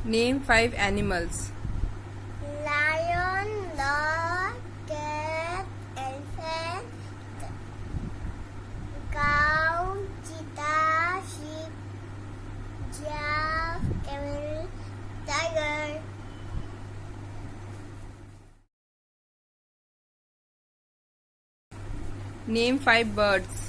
Name 5 animals. Lion, dog, cat, elephant, cow, cheetah, sheep, giraffe, camel, tiger. Name 5 birds.